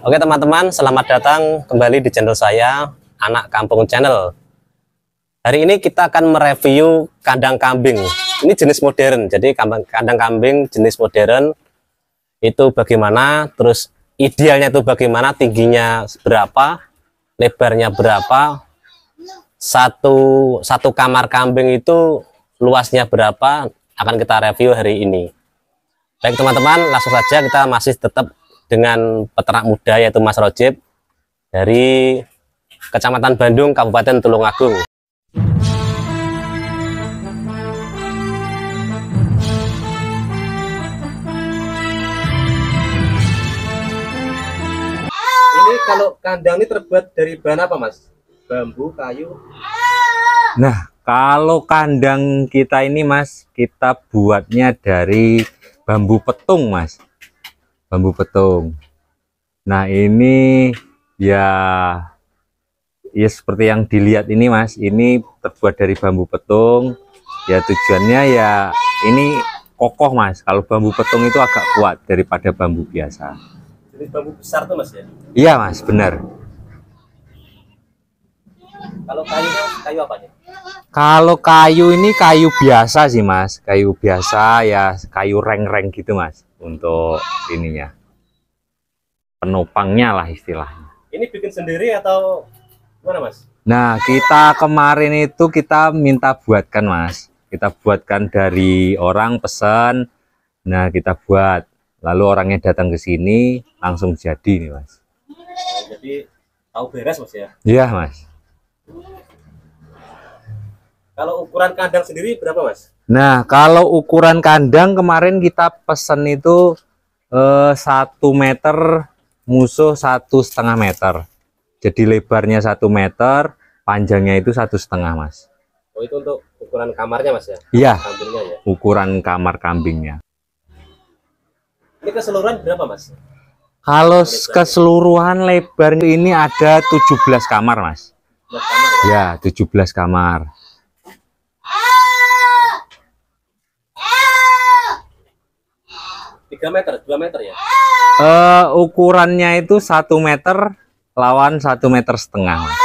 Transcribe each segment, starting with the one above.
Oke teman-teman, selamat datang kembali di channel saya, Anak Kampung Channel. Hari ini kita akan mereview kandang kambing. Ini jenis modern, jadi kandang kambing jenis modern itu bagaimana, terus idealnya itu bagaimana, tingginya berapa, lebarnya berapa, satu kamar kambing itu luasnya berapa, akan kita review hari ini. Baik teman-teman, langsung saja kita masih tetap dengan peternak muda yaitu Mas Rojib dari Kecamatan Bandung, Kabupaten Tulungagung. Ini kalau kandang ini terbuat dari bahan apa, Mas? Bambu, kayu? Nah, kalau kandang kita ini, Mas, kita buatnya dari bambu petung, Mas. Bambu petung. Nah, ini ya seperti yang dilihat ini, Mas. Ini terbuat dari bambu petung. Ya tujuannya ya ini kokoh, Mas. Kalau bambu petung itu agak kuat daripada bambu biasa. Jadi bambu besar tuh, Mas ya? Iya, Mas, benar. Kalau kayunya kayu apa nih? Kalau kayu ini kayu biasa sih, Mas. Kayu biasa ya, kayu reng-reng gitu, Mas. Untuk ininya, penopangnya lah istilahnya. Ini bikin sendiri atau gimana, Mas? Nah, kita kemarin itu kita minta buatkan, Mas. Kita buatkan dari orang pesan. Nah, kita buat. Lalu orangnya datang ke sini langsung jadi nih, Mas. Jadi tahu beres, Mas ya? Iya, Mas. Kalau ukuran kandang sendiri berapa, Mas? Nah, kalau ukuran kandang kemarin kita pesen itu 1 meter, musuh 1,5 meter. Jadi lebarnya 1 meter, panjangnya itu 1,5, Mas. Oh, itu untuk ukuran kamarnya, Mas ya? Iya, Kambingnya ya? ukuran kamar kambingnya. Ini keseluruhan berapa, Mas? Kalau keseluruhan lebarnya ini ada 17 kamar, Mas. 17 kamar ya? Ya, 17 kamar. 3 meter, 2 meter ya? Ukurannya itu 1 meter lawan 1,5 meter, Mas.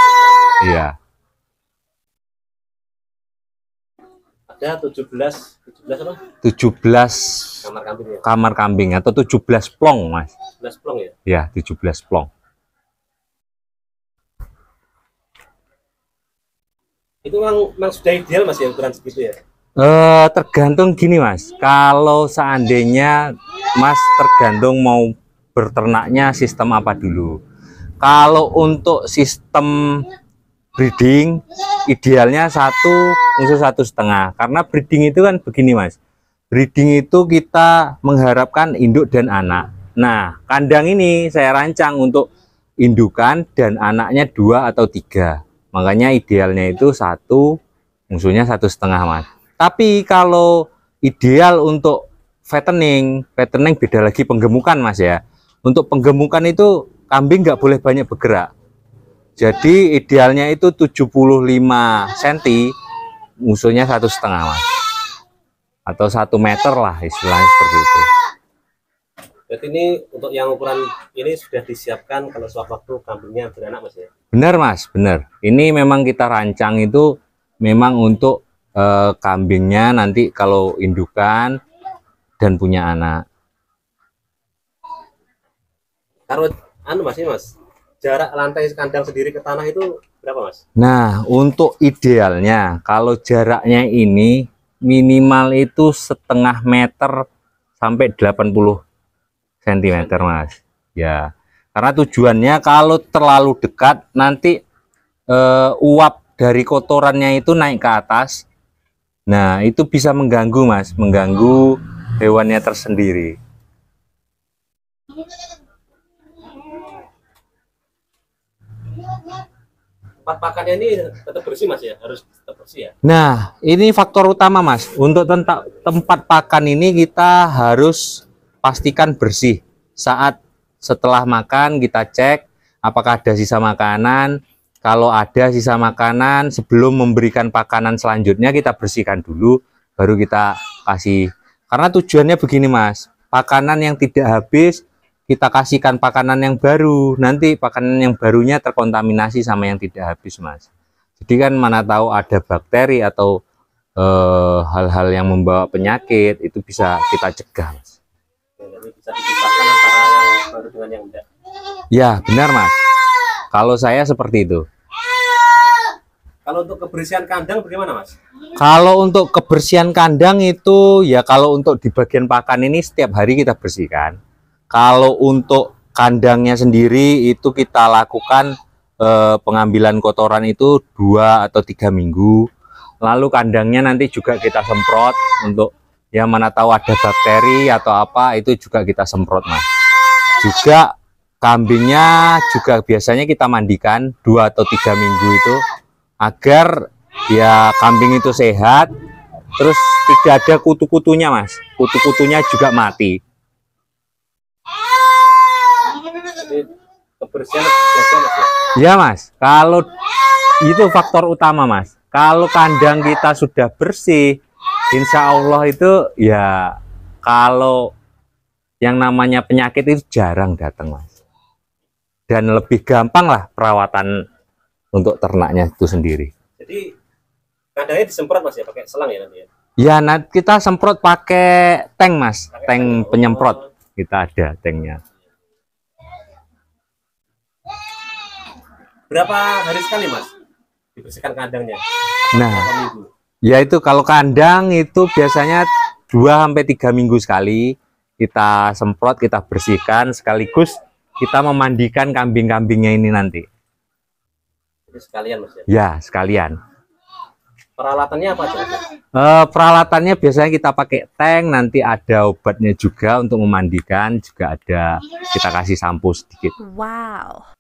Iya. Ada 17 apa? 17 Kamar kambing ya? kamar kambing atau 17 plong, Mas. 17 plong ya? Ya, 17 plong. Itu memang sudah ideal, Mas ya, ukuran segitu ya? Tergantung gini, Mas. Kalau seandainya Mas tergantung mau berternaknya sistem apa dulu. Kalau untuk sistem breeding idealnya 1 musuh 1,5. Karena breeding itu kan begini, Mas. Breeding itu kita mengharapkan induk dan anak. Nah, kandang ini saya rancang untuk indukan dan anaknya 2 atau 3. Makanya idealnya itu 1 musuhnya 1,5, Mas. Tapi kalau ideal untuk fattening beda lagi penggemukan, Mas ya. Untuk penggemukan itu kambing nggak boleh banyak bergerak. Jadi idealnya itu 75 cm, musuhnya 1,5, Mas. Atau 1 meter lah istilahnya seperti itu. Jadi ini untuk yang ukuran ini sudah disiapkan kalau sewaktu kambingnya beranak, Mas ya? Benar, Mas, benar. Ini memang kita rancang itu memang untuk kambingnya nanti kalau indukan dan punya anak. Taruh Mas, jarak lantai kandang sendiri ke tanah itu berapa, Mas? Nah, untuk idealnya kalau jaraknya ini minimal itu 0,5 meter sampai 80 cm, Mas. Ya, karena tujuannya kalau terlalu dekat nanti uap dari kotorannya itu naik ke atas. Nah, itu bisa mengganggu, Mas, mengganggu hewannya tersendiri. Tempat pakannya ini tetap bersih, Mas ya? Harus tetap bersih ya? Nah, ini faktor utama, Mas. Untuk tempat pakan ini kita harus pastikan bersih. Setelah makan kita cek apakah ada sisa makanan. Kalau ada sisa makanan, sebelum memberikan pakanan selanjutnya kita bersihkan dulu, baru kita kasih. Karena tujuannya begini, Mas. Pakanan yang tidak habis kita kasihkan pakanan yang baru, nanti pakanan yang barunya terkontaminasi sama yang tidak habis, Mas. Jadi kan mana tahu ada bakteri atau hal-hal yang membawa penyakit, itu bisa kita cegah, Mas. Jadi bisa dipisahkan antara yang baru dengan yang enggak. Ya, benar, Mas. Kalau saya seperti itu. Kalau untuk kebersihan kandang bagaimana, Mas? Kalau untuk kebersihan kandang itu ya, kalau untuk di bagian pakan ini setiap hari kita bersihkan. Kalau untuk kandangnya sendiri itu kita lakukan pengambilan kotoran itu 2 atau 3 minggu. Lalu kandangnya nanti juga kita semprot untuk ya mana tahu ada bakteri atau apa, itu juga kita semprot, Mas. Juga kambingnya juga biasanya kita mandikan 2 atau 3 minggu itu, agar ya kambing itu sehat, terus tidak ada kutu-kutunya, Mas. Kutu-kutunya juga mati. Jadi kebersihan jaga, Mas, ya? Ya, Mas. Kalau itu faktor utama, Mas. Kalau kandang kita sudah bersih, insya Allah itu ya, kalau yang namanya penyakit itu jarang datang, Mas. Dan lebih gampang lah perawatan untuk ternaknya itu sendiri. Jadi kandangnya disemprot, Mas, ya, pakai selang ya nanti ya? Ya, nanti kita semprot pakai tank, Mas. Tank penyemprot. Kita ada tanknya. Berapa hari sekali, Mas, dibersihkan kandangnya? Nah, Berapa minggu? ya itu kalau kandang itu biasanya 2-3 minggu sekali kita semprot, kita bersihkan, sekaligus kita memandikan kambing-kambingnya ini nanti. Itu sekalian, Mas, ya? Ya, sekalian. Peralatannya apa aja, Mas? Peralatannya biasanya kita pakai tank, nanti ada obatnya juga untuk memandikan, juga ada kita kasih sampo sedikit. Wow.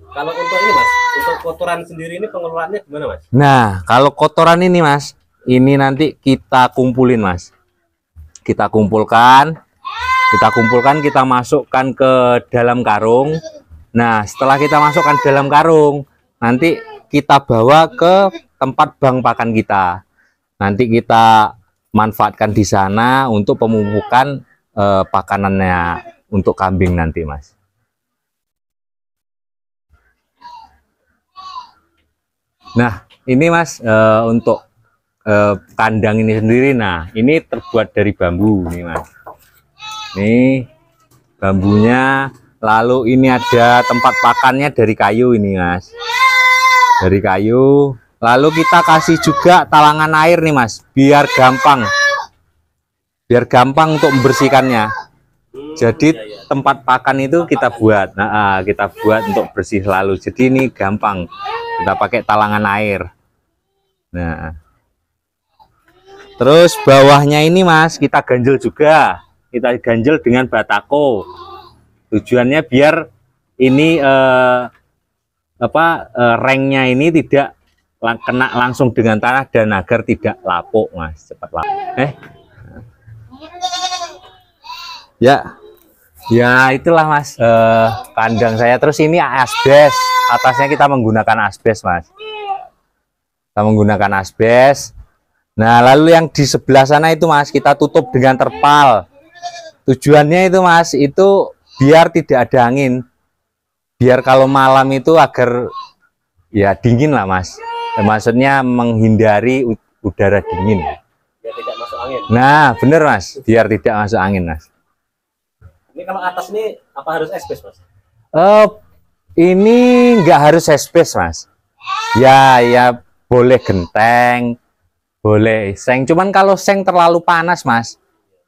Kalau untuk ini, Mas, untuk kotoran sendiri ini pengelolaannya gimana, Mas? Nah, kalau kotoran ini, Mas, ini nanti kita kumpulin, Mas. Kita kumpulkan, kita masukkan ke dalam karung. Nah, setelah kita masukkan dalam karung, nanti kita bawa ke tempat bank pakan kita. Nanti kita manfaatkan di sana untuk pemupukan pakanannya untuk kambing nanti, Mas. Nah, ini, Mas, untuk kandang ini sendiri. Nah, ini terbuat dari bambu nih, Mas. Ini bambunya. Lalu ini ada tempat pakannya dari kayu ini, Mas. Dari kayu. Lalu kita kasih juga talangan air nih, Mas, biar gampang. Biar gampang untuk membersihkannya. Jadi tempat pakan itu kita buat. Nah, kita buat untuk bersih selalu. Jadi ini gampang. Kita pakai talangan air. Nah. Terus bawahnya ini, Mas, kita ganjel juga. Kita ganjel dengan batako. Tujuannya biar ini rengnya ini tidak kena langsung dengan tanah dan agar tidak lapuk, Mas, cepat lapuk. Ya itulah, Mas, kandang saya. Terus ini asbes, atasnya kita menggunakan asbes, Mas. Kita menggunakan asbes. Nah, lalu yang di sebelah sana itu, Mas, kita tutup dengan terpal. Tujuannya itu, Mas, itu biar tidak ada angin, biar kalau malam itu agar ya dingin lah, Mas. Maksudnya menghindari udara dingin. Biar tidak masuk angin. Nah, bener, Mas, biar tidak masuk angin, Mas. Ini kalau atas ini apa harus asbes, Mas? Ini nggak harus asbes, Mas. Ya boleh genteng, boleh seng. Cuman kalau seng terlalu panas, Mas,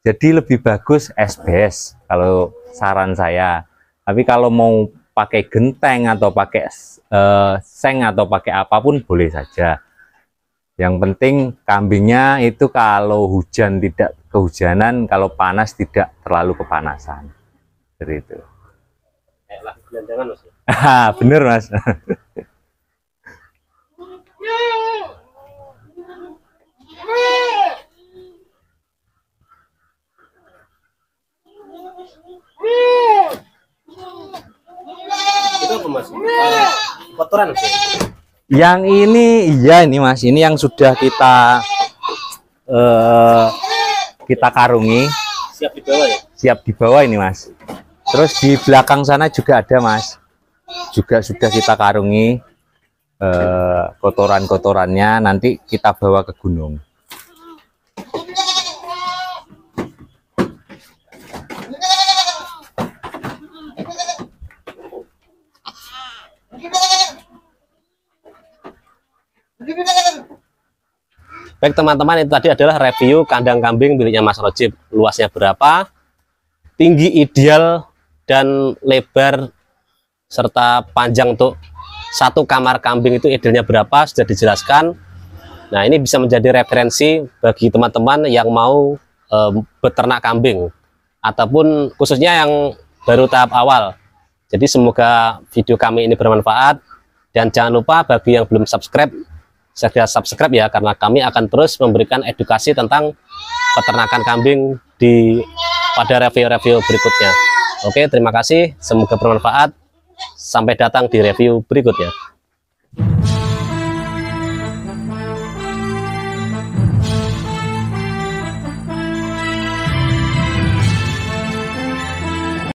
jadi lebih bagus asbes kalau saran saya. Tapi kalau mau pakai genteng atau pakai seng atau pakai apapun boleh saja. Yang penting kambingnya itu kalau hujan tidak kehujanan, kalau panas tidak terlalu kepanasan. Seperti itu. Kayak lagi gelandangan, Mas. Bener, Mas. Itu apa, Mas? Kotoran, Mas? Yang ini, iya ini, Mas, ini yang sudah kita karungi, Siap dibawa ya? siap dibawa ini Mas. Terus di belakang sana juga ada Mas, juga sudah kita karungi kotoran-kotorannya, nanti kita bawa ke gunung. Baik teman-teman, itu tadi adalah review kandang kambing miliknya Mas Rojib. Luasnya berapa, tinggi ideal dan lebar serta panjang untuk satu kamar kambing itu idealnya berapa sudah dijelaskan. Nah, ini bisa menjadi referensi bagi teman-teman yang mau beternak kambing ataupun khususnya yang baru tahap awal. Jadi semoga video kami ini bermanfaat, dan jangan lupa bagi yang belum subscribe, segera subscribe ya, karena kami akan terus memberikan edukasi tentang peternakan kambing pada review-review berikutnya. Oke, terima kasih, semoga bermanfaat. Sampai datang di review berikutnya.